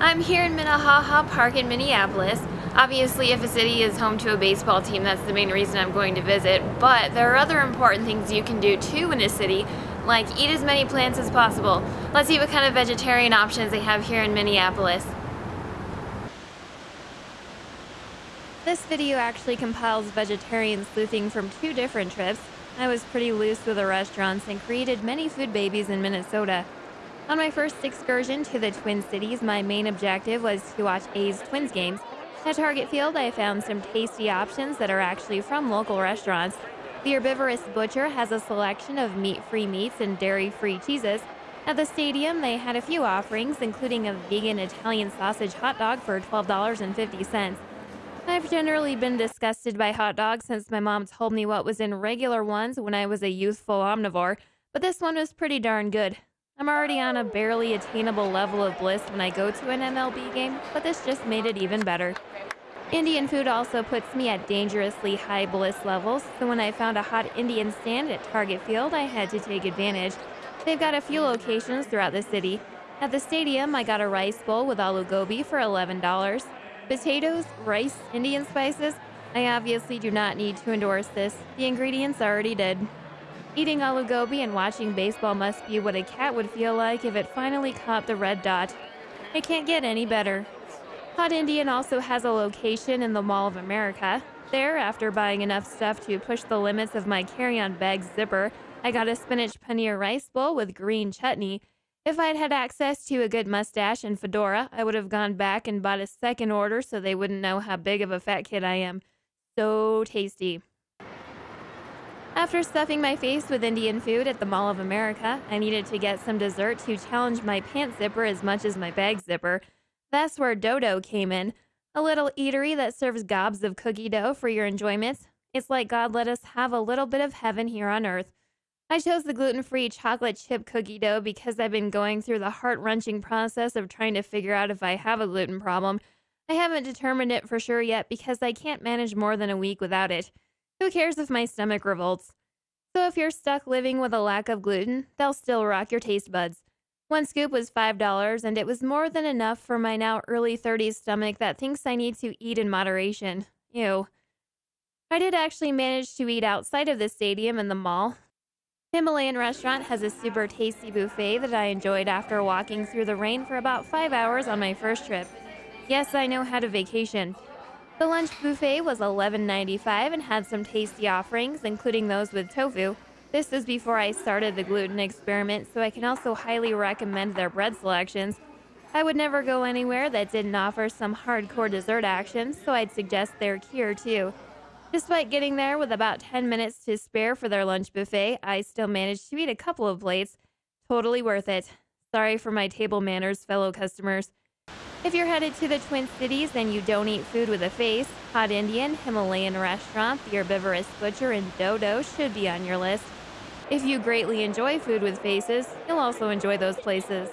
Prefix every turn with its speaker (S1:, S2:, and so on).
S1: I'm here in Minnehaha Park in Minneapolis. Obviously, if a city is home to a baseball team, that's the main reason I'm going to visit, but there are other important things you can do too in a city, like eat as many plants as possible. Let's see what kind of vegetarian options they have here in Minneapolis. This video actually compiles vegetarian sleuthing from two different trips. I was pretty loose with the restaurants and created many food babies in Minnesota. On my first excursion to the Twin Cities, my main objective was to watch A's Twins games. At Target Field, I found some tasty options that are actually from local restaurants. The herbivorous butcher has a selection of meat-free meats and dairy-free cheeses. At the stadium, they had a few offerings, including a vegan Italian sausage hot dog for $12.50. I've generally been disgusted by hot dogs since my mom told me what was in regular ones when I was a youthful omnivore, but this one was pretty darn good. I'm already on a barely attainable level of bliss when I go to an MLB game, but this just made it even better. Indian food also puts me at dangerously high bliss levels, so when I found a hot Indian stand at Target Field, I had to take advantage. They've got a few locations throughout the city. At the stadium, I got a rice bowl with aloo gobi for $11. Potatoes, rice, Indian spices. I obviously do not need to endorse this. The ingredients already did. Eating aloo gobi and watching baseball must be what a cat would feel like if it finally caught the red dot. It can't get any better. Hot Indian also has a location in the Mall of America. There, after buying enough stuff to push the limits of my carry-on bag zipper, I got a spinach paneer rice bowl with green chutney. If I'd had access to a good mustache and fedora, I would have gone back and bought a second order so they wouldn't know how big of a fat kid I am. So tasty. After stuffing my face with Indian food at the Mall of America, I needed to get some dessert to challenge my pant zipper as much as my bag zipper. That's where Dodo came in, a little eatery that serves gobs of cookie dough for your enjoyment. It's like God let us have a little bit of heaven here on earth. I chose the gluten-free chocolate chip cookie dough because I've been going through the heart-wrenching process of trying to figure out if I have a gluten problem. I haven't determined it for sure yet because I can't manage more than a week without it. Who cares if my stomach revolts? So if you're stuck living with a lack of gluten, they'll still rock your taste buds. One scoop was $5, and it was more than enough for my now early 30s stomach that thinks I need to eat in moderation. Ew. I did actually manage to eat outside of the stadium in the mall. Himalayan restaurant has a super tasty buffet that I enjoyed after walking through the rain for about 5 hours on my first trip. Yes, I know how to vacation. The lunch buffet was $11.95 and had some tasty offerings, including those with tofu. This is before I started the gluten experiment, so I can also highly recommend their bread selections. I would never go anywhere that didn't offer some hardcore dessert action, so I'd suggest their Kheer too. Despite getting there with about 10 minutes to spare for their lunch buffet, I still managed to eat a couple of plates. Totally worth it. Sorry for my table manners, fellow customers. If you're headed to the Twin Cities and you don't eat food with a face, Hot Indian, Himalayan Restaurant, the Herbivorous Butcher, and Dodo should be on your list. If you greatly enjoy food with faces, you'll also enjoy those places.